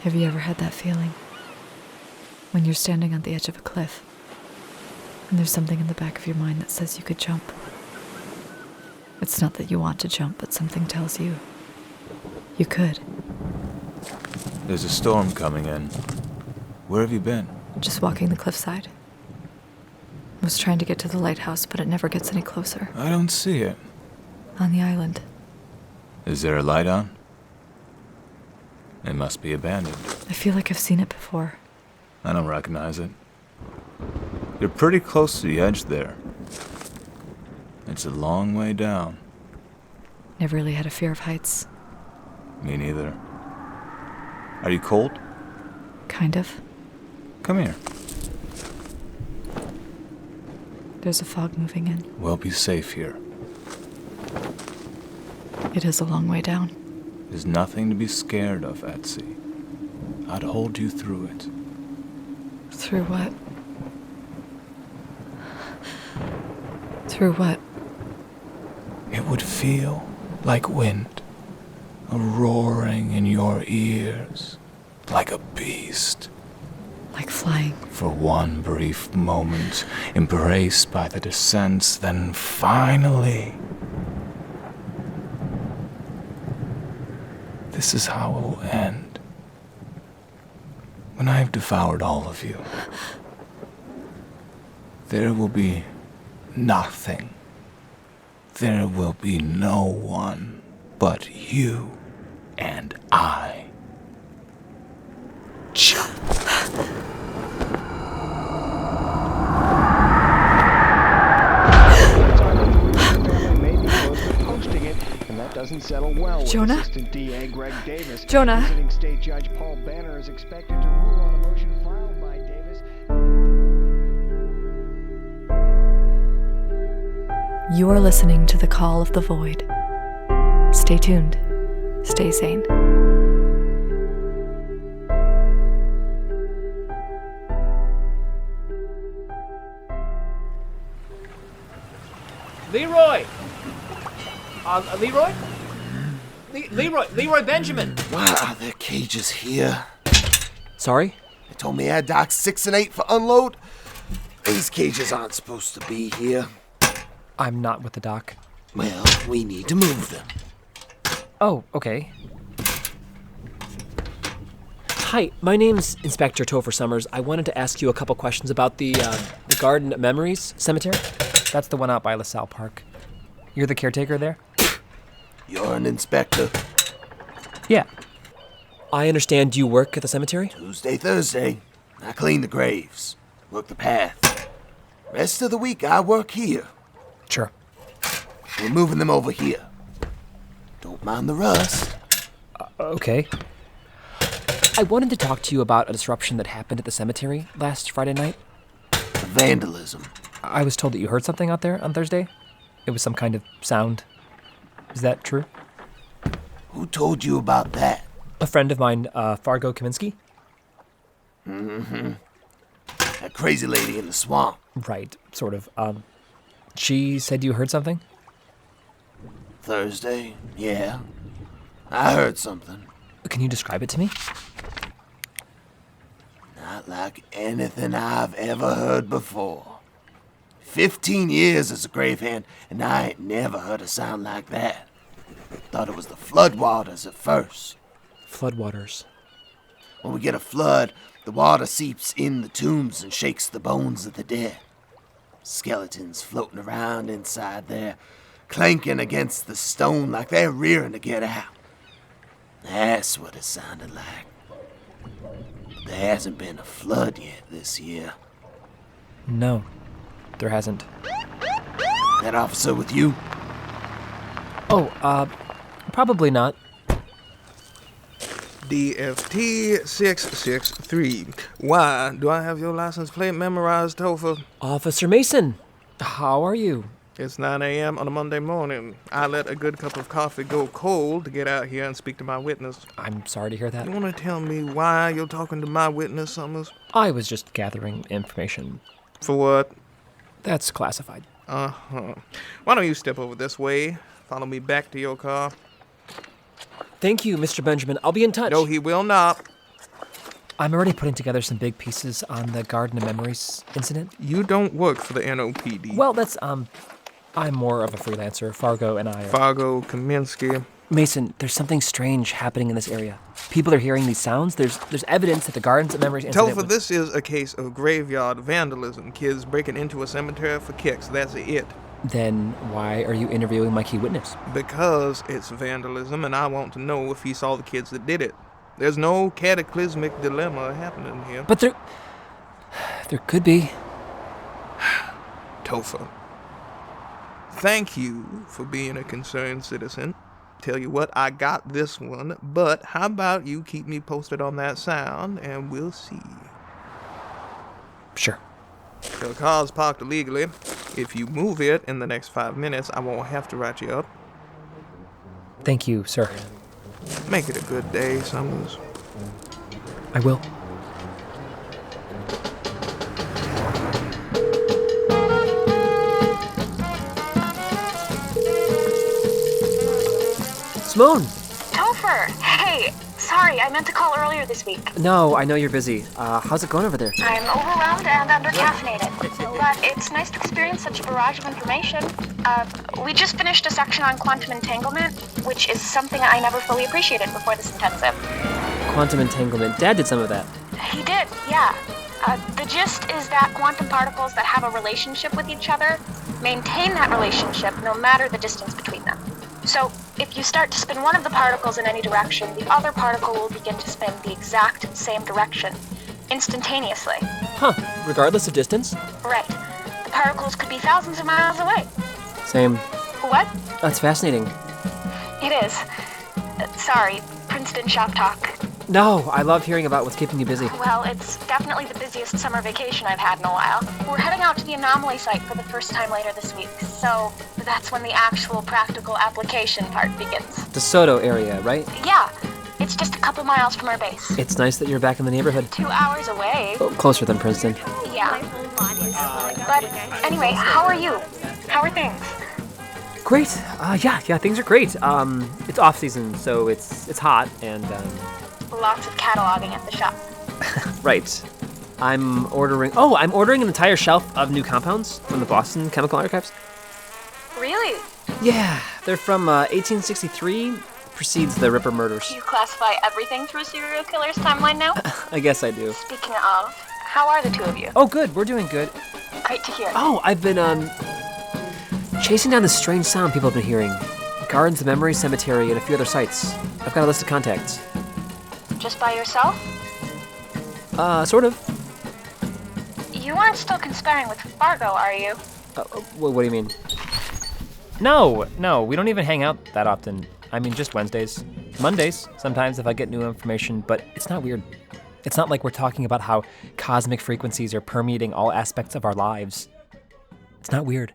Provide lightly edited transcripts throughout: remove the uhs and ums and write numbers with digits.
Have you ever had that feeling? When you're standing on the edge of a cliff, and there's something in the back of your mind that says you could jump. It's not that you want to jump, but something tells you you could. There's a storm coming in. Where have you been? Just walking the cliffside. I was trying to get to the lighthouse, but it never gets any closer. I don't see it. On the island. Is there a light on? It must be abandoned. I feel like I've seen it before. I don't recognize it. You're pretty close to the edge there. It's a long way down. Never really had a fear of heights. Me neither. Are you cold? Kind of. Come here. There's a fog moving in. We'll be safe here. It is a long way down. There's nothing to be scared of at sea. I'd hold you through it. Through what? Through what? It would feel like wind, a roaring in your ears, like a beast. Like flying. For one brief moment, embraced by the descents, then finally... This is how it will end. When I have devoured all of you, there will be nothing. There will be no one but you and I. Jump. Doesn't settle well with Jonah? Assistant DA Greg Davis. Jonah? Visiting State Judge Paul Banner is expected to rule on a motion filed by Davis. You are listening to The Call of the Void. Stay tuned. Stay sane. Leroy! Leroy? Leroy Benjamin! Why are there cages here? Sorry? They told me I had docks 6 and 8 for unload. These cages aren't supposed to be here. I'm not with the doc. Well, we need to move them. Oh, okay. Hi, my name's Inspector Topher Summers. I wanted to ask you a couple questions about the Garden of Memories Cemetery. That's the one out by LaSalle Park. You're the caretaker there? You're an inspector. Yeah. I understand you work at the cemetery? Tuesday, Thursday, I clean the graves, work the path. Rest of the week, I work here. Sure. We're moving them over here. Don't mind the rust. Okay. I wanted to talk to you about a disruption that happened at the cemetery last Friday night. The vandalism. I was told that you heard something out there on Thursday. It was some kind of sound. Is that true? Who told you about that? A friend of mine, FARGO KAMINSKI. Mm-hmm. That crazy lady in the swamp. Right, sort of. She said you heard something? Thursday, yeah. I heard something. Can you describe it to me? Not like anything I've ever heard before. 15 years as a grave hand, and I ain't never heard a sound like that. Thought it was the floodwaters at first. Floodwaters. When we get a flood, the water seeps in the tombs and shakes the bones of the dead. Skeletons floating around inside there, clanking against the stone like they're rearing to get out. That's what it sounded like. But there hasn't been a flood yet this year. No, there hasn't. That officer with you? Oh, probably not. DFT 663. Why? Do I have your license plate memorized, Topher? Officer Mason, how are you? It's 9 a.m. on a Monday morning. I let a good cup of coffee go cold to get out here and speak to my witness. I'm sorry to hear that. You want to tell me why you're talking to my witness, Summers? I was just gathering information. For what? That's classified. Uh-huh. Why don't you step over this way? Follow me back to your car. Thank you, Mr. Benjamin. I'll be in touch. No, he will not. I'm already putting together some big pieces on the Garden of Memories incident. You don't work for the NOPD. Well, that's, I'm more of a freelancer. FARGO and I are... FARGO, KAMINSKI. Mason, there's something strange happening in this area. People are hearing these sounds. There's evidence that the Gardens of Memories incident... Topher, this is a case of graveyard vandalism. Kids breaking into a cemetery for kicks. That's it. Then why are you interviewing my key witness? Because it's vandalism, and I want to know if he saw the kids that did it. There's no cataclysmic dilemma happening here. But there could be. Topher, thank you for being a concerned citizen. Tell you what, I got this one, but how about you keep me posted on that sound, and we'll see. Sure. The car's parked illegally. If you move it in the next 5 minutes, I won't have to write you up. Thank you, sir. Make it a good day, Summers. I will. Simone! Topher! Hey! Sorry, I meant to call earlier this week. No, I know you're busy. How's it going over there? I'm overwhelmed and under-caffeinated. But it's nice to experience such a barrage of information. We just finished a section on quantum entanglement, which is something I never fully appreciated before this intensive. Quantum entanglement. Dad did some of that. He did, yeah. The gist is that quantum particles that have a relationship with each other maintain that relationship no matter the distance between them. So, if you start to spin one of the particles in any direction, the other particle will begin to spin the exact same direction, instantaneously. Huh. Regardless of distance? Right. The particles could be thousands of miles away. Same. What? That's fascinating. It is. Sorry, Princeton shop talk. No, I love hearing about what's keeping you busy. Well, it's definitely the busiest summer vacation I've had in a while. We're heading out to the anomaly site for the first time later this week, so that's when the actual practical application part begins. The Soto area, right? Yeah, it's just a couple miles from our base. It's nice that you're back in the neighborhood. 2 hours away. Oh, closer than Princeton. Yeah. But anyway, how are you? How are things? Great. Yeah, things are great. It's off season, so it's hot and Lots of cataloging at the shop. right. I'm ordering an entire shelf of new compounds from the Boston Chemical Archives. Really? Yeah, they're from 1863, precedes the Ripper murders. Do you classify everything through a serial killer's timeline now? I guess I do. Speaking of, how are the two of you? Oh, good. We're doing good. Great to hear. Oh, I've been, chasing down this strange sound people have been hearing. Gardens of Memory Cemetery and a few other sites. I've got a list of contacts. Just by yourself? Sort of. You aren't still conspiring with FARGO, are you? What do you mean? No, we don't even hang out that often. I mean, just Wednesdays. Mondays, sometimes if I get new information, but it's not weird. It's not like we're talking about how cosmic frequencies are permeating all aspects of our lives. It's not weird.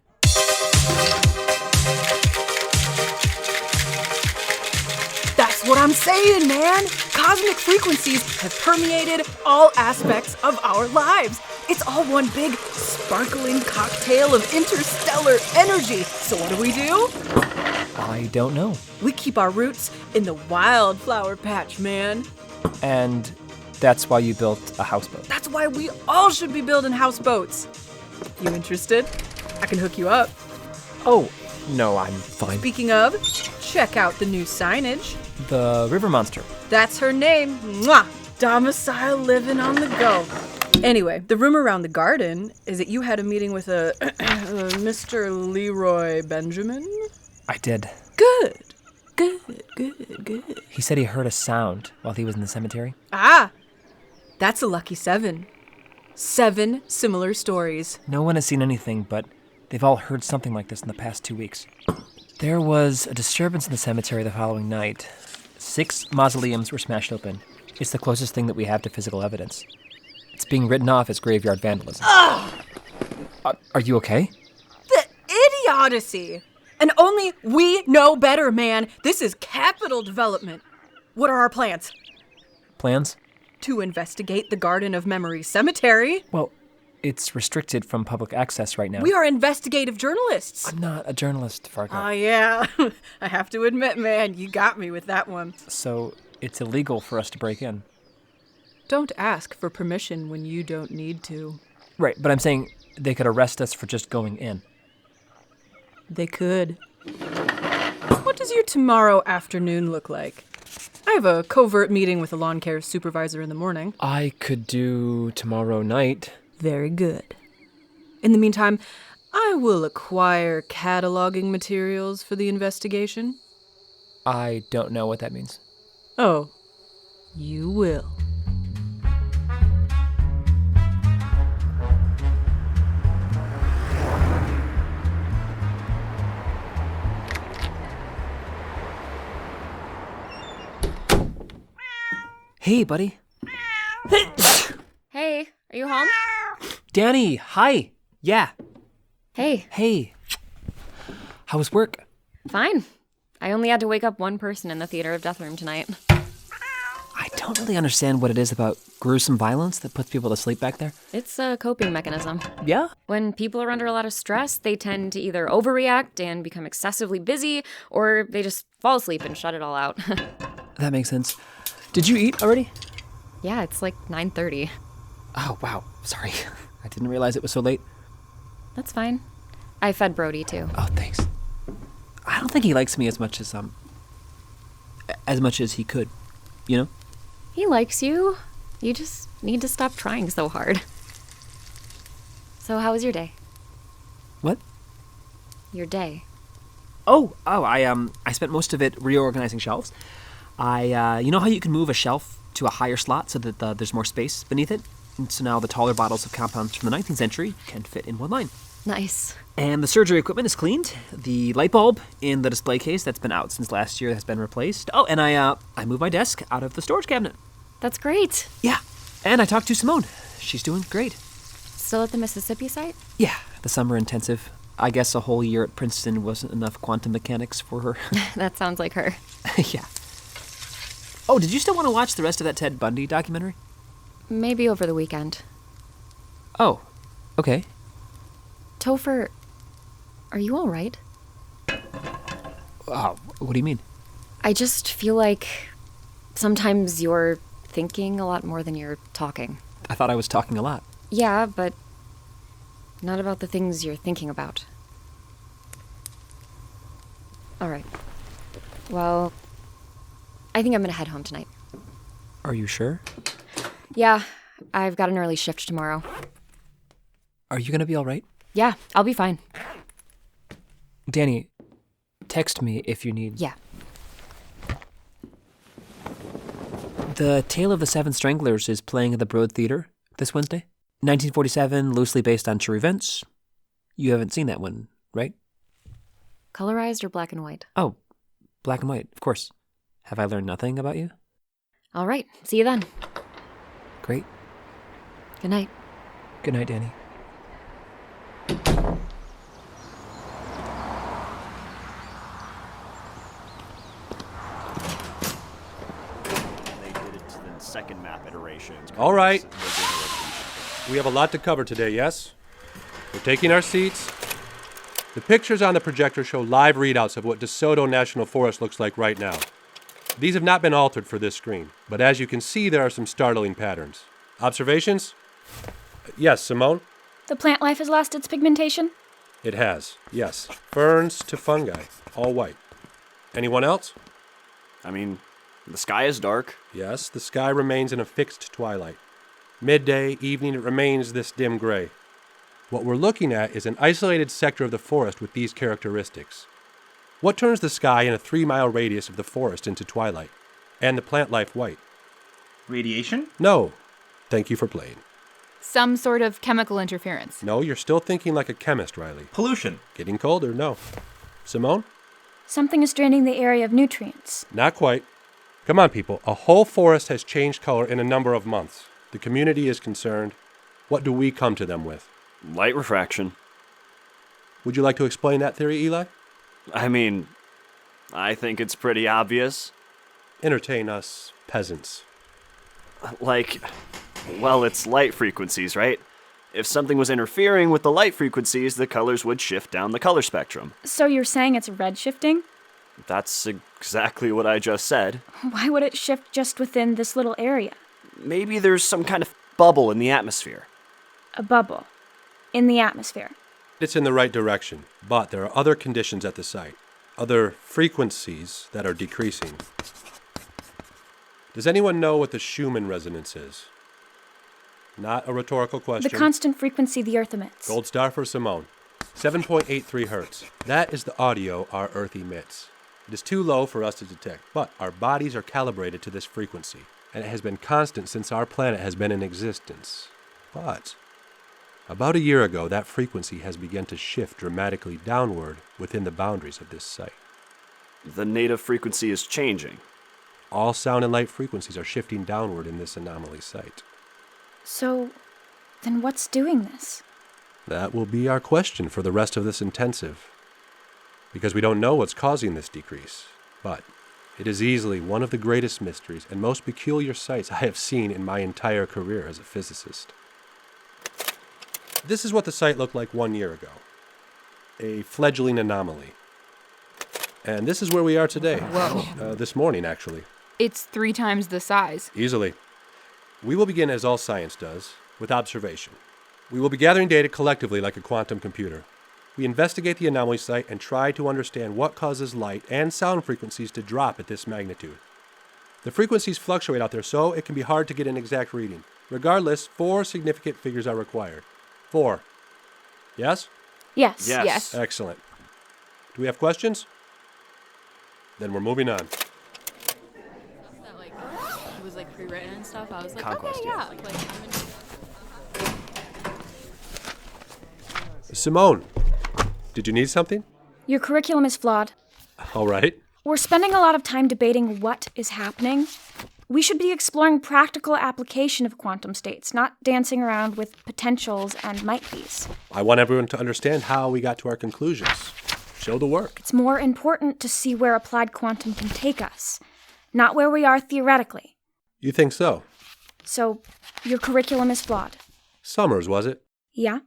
That's what I'm saying, man! Cosmic frequencies have permeated all aspects of our lives. It's all one big, sparkling cocktail of interstellar energy. So what do? I don't know. We keep our roots in the wildflower patch, man. And that's why you built a houseboat. That's why we all should be building houseboats. You interested? I can hook you up. Oh, no, I'm fine. Speaking of, check out the new signage. The River Monster. That's her name. Mwah! Domicile living on the go. Anyway, the rumor around the garden is that you had a meeting with a Mr. Leroy Benjamin. I did. Good. He said he heard a sound while he was in the cemetery. Ah, that's a lucky 7. 7 similar stories. No one has seen anything, but they've all heard something like this in the past 2 weeks. There was a disturbance in the cemetery the following night. 6 mausoleums were smashed open. It's the closest thing that we have to physical evidence. It's being written off as graveyard vandalism. Are you okay? The idiocy! And only we know better, man. This is capital development. What are our plans? Plans? To investigate the Garden of Memory Cemetery. Well, it's restricted from public access right now. We are investigative journalists. I'm not a journalist, Fargo. Oh, yeah. I have to admit, man, you got me with that one. So it's illegal for us to break in. Don't ask for permission when you don't need to. Right, but I'm saying they could arrest us for just going in. They could. What does your tomorrow afternoon look like? I have a covert meeting with a lawn care supervisor in the morning. I could do tomorrow night. Very good. In the meantime, I will acquire cataloging materials for the investigation. I don't know what that means. Oh, you will. Hey, buddy. Hey, are you home? Danny, hi. Yeah. Hey. Hey. How was work? Fine. I only had to wake up one person in the theater of death room tonight. I don't really understand what it is about gruesome violence that puts people to sleep back there. It's a coping mechanism. Yeah? When people are under a lot of stress, they tend to either overreact and become excessively busy, or they just fall asleep and shut it all out. That makes sense. Did you eat already? Yeah, it's like 9:30. Oh, wow. Sorry. I didn't realize it was so late. That's fine. I fed Brody, too. Oh, thanks. I don't think he likes me as much as he could, you know? He likes you. You just need to stop trying so hard. So how was your day? What? Your day. I spent most of it reorganizing shelves. You know how you can move a shelf to a higher slot so that there's more space beneath it? And so now the taller bottles of compounds from the 19th century can fit in one line. Nice. And the surgery equipment is cleaned. The light bulb in the display case that's been out since last year has been replaced. Oh, and I moved my desk out of the storage cabinet. That's great. Yeah. And I talked to Simone. She's doing great. Still at the Mississippi site? Yeah, the summer intensive. I guess a whole year at Princeton wasn't enough quantum mechanics for her. That sounds like her. Yeah. Oh, did you still want to watch the rest of that Ted Bundy documentary? Maybe over the weekend. Oh, okay. Topher, are you all right? What do you mean? I just feel like sometimes you're thinking a lot more than you're talking. I thought I was talking a lot. Yeah, but not about the things you're thinking about. All right. Well, I think I'm gonna head home tonight. Are you sure? Yeah, I've got an early shift tomorrow. Are you gonna be all right? Yeah, I'll be fine. Danny, text me if you need. Yeah. The Tale of the Seven Stranglers is playing at the Broad Theater this Wednesday. 1947, loosely based on true events. You haven't seen that one, right? Colorized or black and white? Oh, black and white, of course. Have I learned nothing about you? All right, see you then. Great. Good night. Good night, Danny. Second map iteration. All right. We have a lot to cover today, yes? We're taking our seats. The pictures on the projector show live readouts of what DeSoto National Forest looks like right now. These have not been altered for this screen, but as you can see, there are some startling patterns. Observations? Yes, Simone? The plant life has lost its pigmentation? It has, yes. Ferns to fungi, all white. Anyone else? I mean, the sky is dark. Yes, the sky remains in a fixed twilight. Midday, evening, it remains this dim gray. What we're looking at is an isolated sector of the forest with these characteristics. What turns the sky in a 3-mile radius of the forest into twilight, and the plant life white? Radiation? No. Thank you for playing. Some sort of chemical interference. No, you're still thinking like a chemist, Riley. Pollution. Getting colder, no. Simone? Something is draining the area of nutrients. Not quite. Come on, people. A whole forest has changed color in a number of months. The community is concerned. What do we come to them with? Light refraction. Would you like to explain that theory, Eli? I mean, I think it's pretty obvious. Entertain us peasants. Like, well, it's light frequencies, right? If something was interfering with the light frequencies, the colors would shift down the color spectrum. So you're saying it's red shifting? That's exactly what I just said. Why would it shift just within this little area? Maybe there's some kind of bubble in the atmosphere. A bubble. In the atmosphere. It's in the right direction, but there are other conditions at the site. Other frequencies that are decreasing. Does anyone know what the Schumann resonance is? Not a rhetorical question. The constant frequency the Earth emits. Gold star for Simone. 7.83 hertz. That is the audio our Earth emits. It is too low for us to detect, but our bodies are calibrated to this frequency, and it has been constant since our planet has been in existence. But about a year ago, that frequency has begun to shift dramatically downward within the boundaries of this site. The native frequency is changing. All sound and light frequencies are shifting downward in this anomaly site. So, then what's doing this? That will be our question for the rest of this intensive. Because we don't know what's causing this decrease, but it is easily one of the greatest mysteries and most peculiar sights I have seen in my entire career as a physicist. This is what the site looked like 1 year ago. A fledgling anomaly. And this is where we are today. Whoa. This morning, actually. It's 3 times the size. Easily. We will begin, as all science does, with observation. We will be gathering data collectively like a quantum computer. We investigate the anomaly site and try to understand what causes light and sound frequencies to drop at this magnitude. The frequencies fluctuate out there, so it can be hard to get an exact reading. Regardless, 4 significant figures are required. 4. Yes? Yes. Yes. Excellent. Do we have questions? Then we're moving on. That, like, it was like pre-written and stuff. I was like, Conquest, okay, yeah. yeah. Like, Simone, did you need something? Your curriculum is flawed. All right. We're spending a lot of time debating what is happening. We should be exploring practical application of quantum states, not dancing around with potentials and might-be's. I want everyone to understand how we got to our conclusions. Show the work. It's more important to see where applied quantum can take us, not where we are theoretically. You think so? So, your curriculum is flawed. Sommers, was it? Yeah?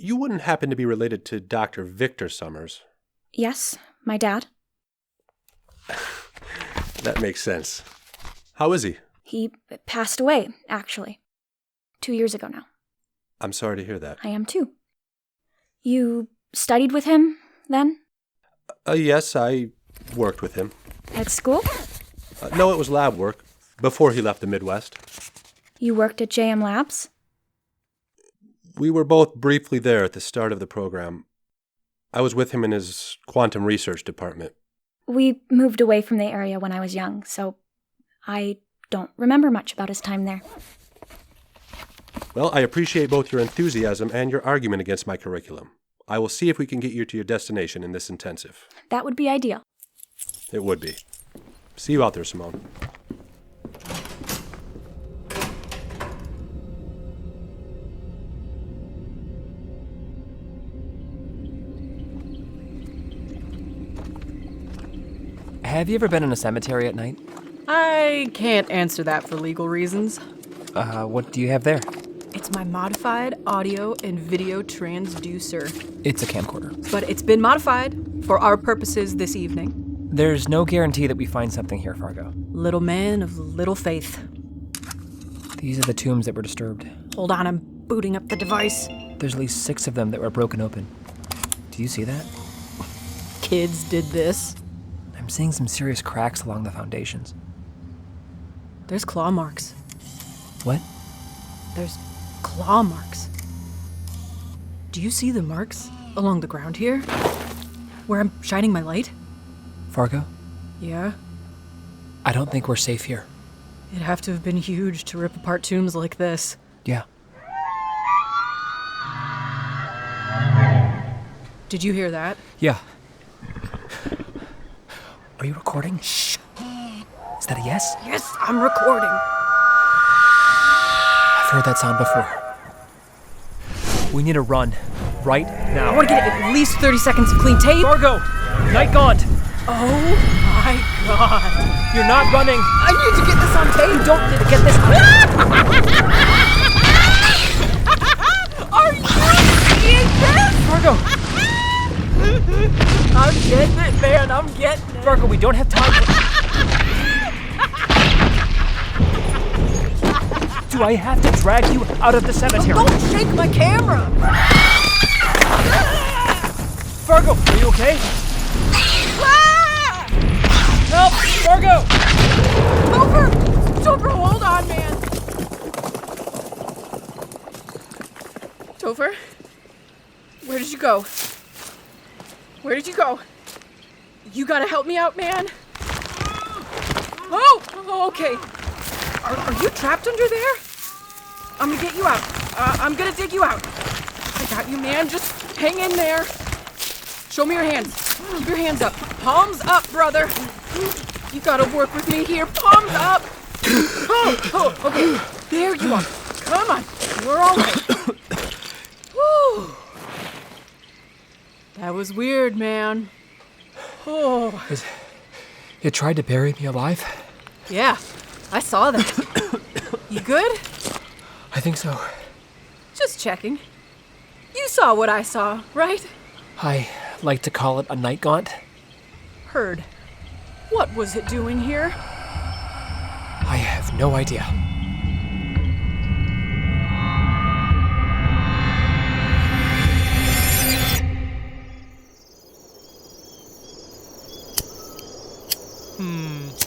You wouldn't happen to be related to Dr. Victor Sommers? Yes, my dad. That makes sense. How is he? He passed away, actually. 2 years ago now. I'm sorry to hear that. I am too. You studied with him, then? Yes, I worked with him. At school? No, it was lab work, before he left the Midwest. You worked at JM Labs? We were both briefly there at the start of the program. I was with him in his quantum research department. We moved away from the area when I was young, so I don't remember much about his time there. Well, I appreciate both your enthusiasm and your argument against my curriculum. I will see if we can get you to your destination in this intensive. That would be ideal. It would be. See you out there, Simone. Have you ever been in a cemetery at night? I can't answer that for legal reasons. What do you have there? It's my modified audio and video transducer. It's a camcorder. But it's been modified for our purposes this evening. There's no guarantee that we find something here, Fargo. Little man of little faith. These are the tombs that were disturbed. Hold on, I'm booting up the device. There's at least 6 of them that were broken open. Do you see that? Kids did this. I'm seeing some serious cracks along the foundations. There's claw marks. What? There's claw marks. Do you see the marks along the ground here? Where I'm shining my light? Fargo? Yeah? I don't think we're safe here. It'd have to have been huge to rip apart tombs like this. Yeah. Did you hear that? Yeah. Are you recording? Shh. Is that a yes? Yes, I'm recording. I've heard that sound before. We need to run. Right now. I want to get at least 30 seconds of clean tape. Fargo! Night gaunt! Oh my god. You're not running! I need to get this on tape. You don't need to get this Are you seeing this? Fargo! I'm getting it, man. I'm getting it. Fargo, we don't have time for... to. I have to drag you out of the cemetery. Don't shake my camera! Fargo, are you okay? Help! Fargo! Topher, hold on, man. Topher? Where did you go? Where did you go? You gotta help me out, man. Oh, okay. Are you trapped under there? I'm gonna get you out. I'm gonna dig you out. I got you, man. Just hang in there. Show me your hands. Keep your hands up. Palms up, brother. You gotta work with me here. Palms up. Oh, okay. There you are. Come on. We're all right. Whew. That was weird, man. Oh. You tried to bury me alive? Yeah, I saw that. You good? I think so. Just checking. You saw what I saw, right? I like to call it a night gaunt. Heard. What was it doing here? I have no idea.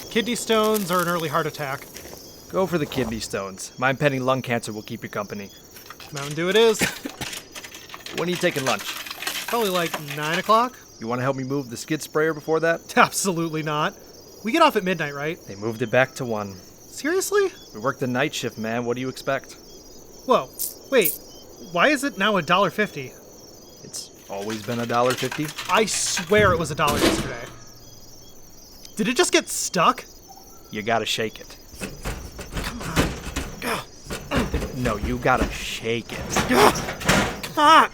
Kidney stones or an early heart attack? Go for the kidney stones. My impending lung cancer will keep you company. Mountain Dew it is. When are you taking lunch? Probably like 9 o'clock. You want to help me move the skid sprayer before that? Absolutely not. We get off at midnight, right? They moved it back to 1. Seriously? We work the night shift, man. What do you expect? Whoa, wait. Why is it now $1.50? It's always been $1.50. I swear it was $1 yesterday. Did it just get stuck? You gotta shake it. Come on. No, you gotta shake it. Come on.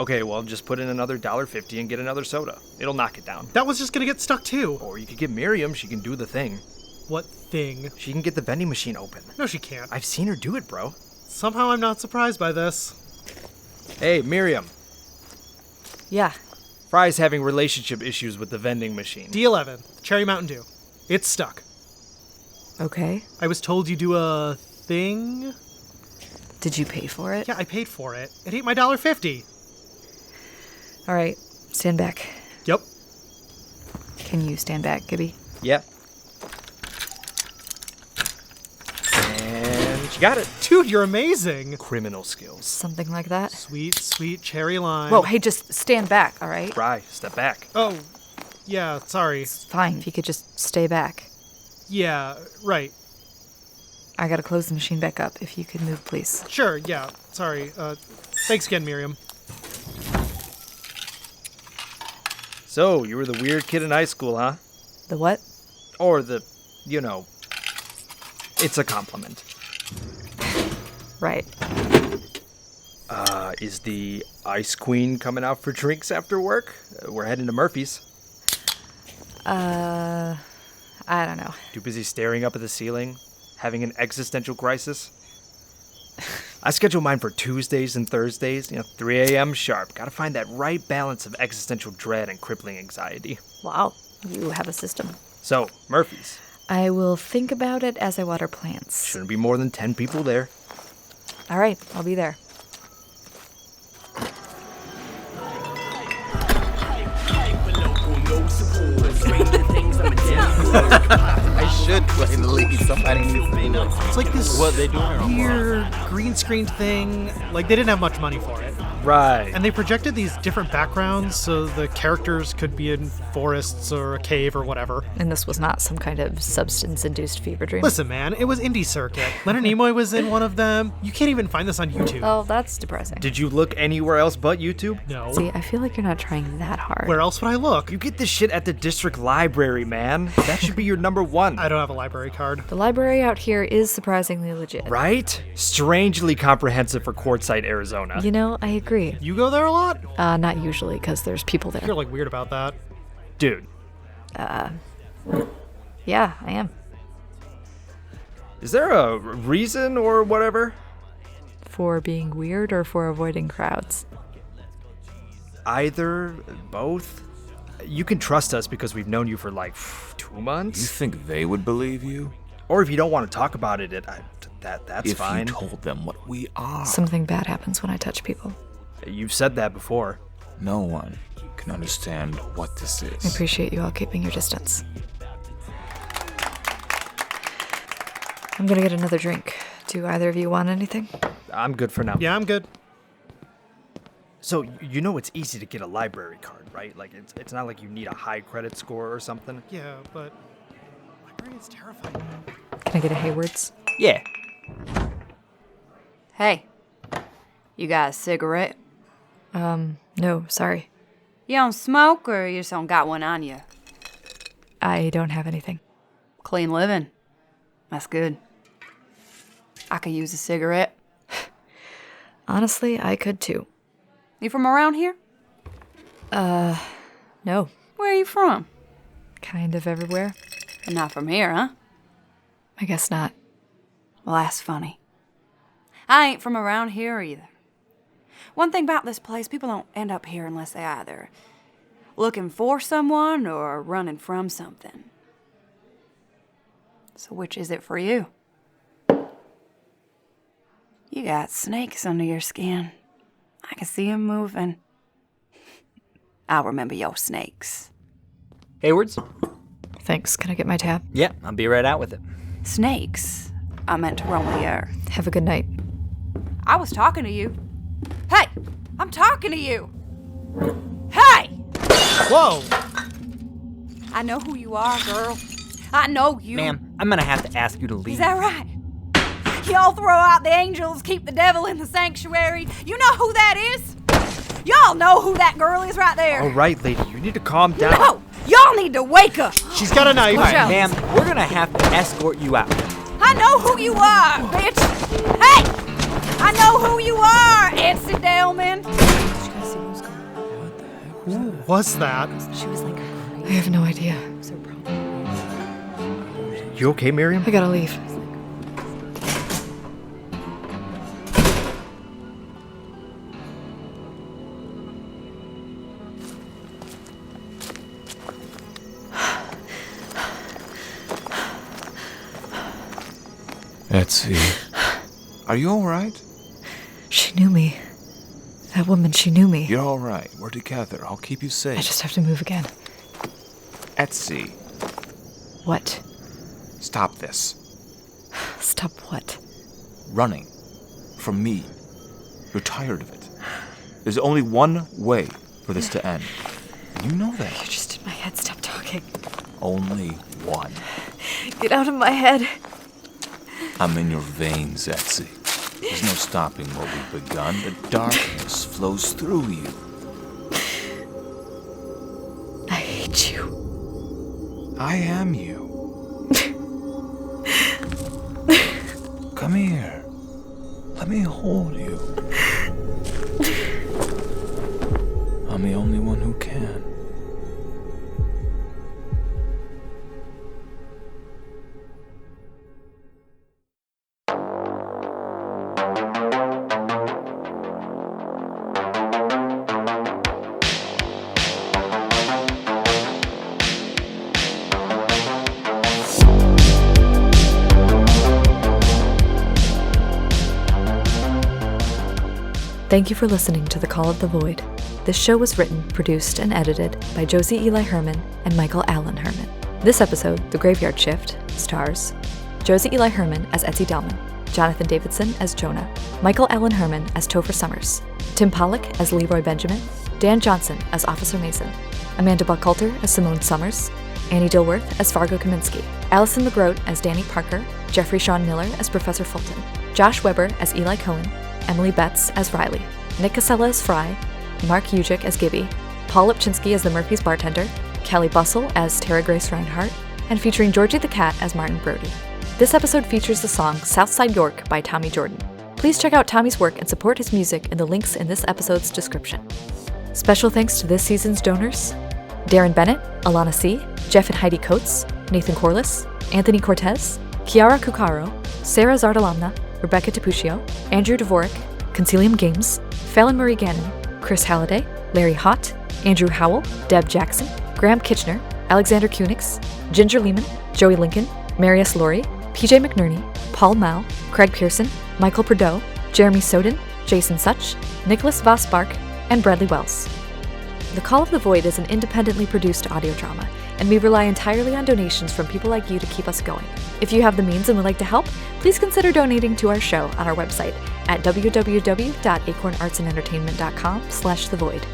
Okay, well, just put in another $1.50 and get another soda. It'll knock it down. That was just gonna get stuck too. Or you could get Miriam. She can do the thing. What thing? She can get the vending machine open. No, she can't. I've seen her do it, bro. Somehow I'm not surprised by this. Hey, Miriam. Yeah. Fry's having relationship issues with the vending machine. D11, Cherry Mountain Dew. It's stuck. Okay. I was told you do a thing? Did you pay for it? Yeah, I paid for it. It ain't my $1.50. All right, stand back. Yep. Can you stand back, Gibby? Yep. And she got it. Dude, you're amazing. Criminal skills. Something like that? Sweet, sweet cherry lime. Whoa, hey, just stand back, all right? Fry, step back. Oh, yeah, sorry. It's fine if you could just stay back. Yeah, right. I gotta close the machine back up. If you could move, please. Sure, yeah, sorry. Thanks again, Miriam. So, you were the weird kid in high school, huh? The what? Or the, you know, it's a compliment. Right. Is the Ice Queen coming out for drinks after work? We're heading to Murphy's. I don't know. Too busy staring up at the ceiling? Having an existential crisis? I schedule mine for Tuesdays and Thursdays, 3 a.m. sharp. Gotta find that right balance of existential dread and crippling anxiety. Wow, you have a system. So, Murphy's. I will think about it as I water plants. Shouldn't be more than 10 people there. All right, I'll be there. I should play the lead. Somebody needs to be nice. It's like this doing? weird green screen thing. Like, they didn't have much money for it. Right. And they projected these different backgrounds so the characters could be in forests or a cave or whatever. And this was not some kind of substance-induced fever dream. Listen, man, it was Indie Circuit. Leonard Nimoy was in one of them. You can't even find this on YouTube. Oh, that's depressing. Did you look anywhere else but YouTube? No. See, I feel like you're not trying that hard. Where else would I look? You get this shit at the district library, man. That should be your number one. I don't have a library card. The library out here is surprisingly legit. Right? Strangely comprehensive for Quartzsite, Arizona. You know, I agree. You go there a lot? Not usually, because there's people there. You're like weird about that. Dude. Yeah, I am. Is there a reason or whatever? For being weird or for avoiding crowds? Either, both. You can trust us because we've known you for like 2 months. You think they would believe you? Or if you don't want to talk about it, that's fine. If you told them what we are. Something bad happens when I touch people. You've said that before. No one can understand what this I is. appreciate you all keeping your distance. I'm gonna get another drink. Do either of you want anything? I'm good for now. Yeah, I'm good. So, you know it's easy to get a library card, right? Like, it's not like you need a high credit score or something. Yeah, but library is terrifying. Can I get a Hayward's? Yeah. Hey, you got a cigarette? No, sorry. You don't smoke or you just don't got one on you? I don't have anything. Clean living. That's good. I could use a cigarette. Honestly, I could too. You from around here? No. Where are you from? Kind of everywhere. But not from here, huh? I guess not. Well, that's funny. I ain't from around here either. One thing about this place, people don't end up here unless they either looking for someone or running from something. So which is it for you? You got snakes under your skin. I can see them moving. I'll remember your snakes. Hayward's? Thanks. Can I get my tab? Yeah, I'll be right out with it. Snakes? I meant to roam the earth. Have a good night. I was talking to you. Hey! I'm talking to you! Hey! Whoa! I know who you are, girl. I know you. Ma'am, I'm gonna have to ask you to leave. Is that right? Y'all throw out the angels, keep the devil in the sanctuary. You know who that is? Y'all know who that girl is right there. All right, lady, you need to calm down. No! Y'all need to wake up. She's got a knife. All right, ma'am, we're gonna have to escort you out. I know who you are, bitch. Hey! I know who you are, Etsy DELMEN. Who was that? She was like, I have no idea. You okay, Miriam? I gotta leave. Etsy, are you all right? She knew me. That woman, she knew me. You're all right. We're together. I'll keep you safe. I just have to move again. Etsy, What? stop this. Stop what? Running from me. You're tired of it. There's only one way for this to end. You know that. You're just in my head. Stop talking. Only one. Get out of my head. I'm in your veins, Etsy. There's no stopping what we've begun. The darkness flows through you. I hate you. I am you. Come here. Let me hold you. I'm the only one who can. Thank you for listening to The Call of the Void. This show was written, produced, and edited by Josie Eli Herman and Michael Allen Herman. This episode, The Graveyard Shift, stars Josie Eli Herman as Etsy DELMEN, Jonathan Davidson as Jonah, Michael Allen Herman as Topher Sommers, Tim Pollack as Leroy Benjamin, Dan Johnson as Officer Mason, Amanda Buchalter as Simone Summers, Annie Dilworth as FARGO KAMINSKI, Allison Megroet as Danny Parker, Jeffrey Shawn Miller as Professor Fulton, Josh Weber as Eli Cohen, Emily Betz as Riley, Nick Casella as Fry, Mark Ujik as Gibby, Paul Lipchinsky as the Murphy's bartender, Callie Bustle as Tara Grace Reinhardt, and featuring Georgie the Cat as Martin Brody. This episode features the song Southside York by Tommy Jordan. Please check out Tommy's work and support his music in the links in this episode's description. Special thanks to this season's donors: Darren Bennett, Alana C., Jeff and Heidi Coates, Nathan Corliss, Anthony Cortez, Kiara Cucaro, Sarah Zardalamna, Rebecca Tapuccio, Andrew Dvorak, Concilium Games, Fallon Marie Gannon, Chris Halliday, Larry Hott, Andrew Howell, Deb Jackson, Graham Kitchener, Alexander Kunix, Ginger Lehman, Joey Lincoln, Marius Laurie, PJ McNerney, Paul Mao, Craig Pearson, Michael Perdeau, Jeremy Soden, Jason Such, Nicholas Vosbark, and Bradley Wells. The Call of the Void is an independently produced audio drama, and we rely entirely on donations from people like you to keep us going. If you have the means and would like to help, please consider donating to our show on our website at www.acornartsandentertainment.com/thevoid.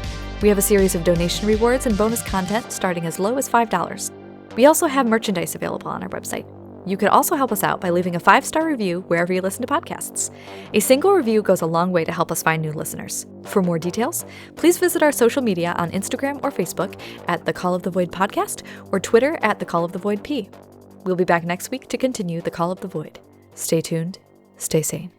We have a series of donation rewards and bonus content starting as low as $5. We also have merchandise available on our website. You could also help us out by leaving a 5-star review wherever you listen to podcasts. A single review goes a long way to help us find new listeners. For more details, please visit our social media on Instagram or Facebook at The Call of the Void Podcast or Twitter at The Call of the Void P. We'll be back next week to continue The Call of the Void. Stay tuned, stay sane.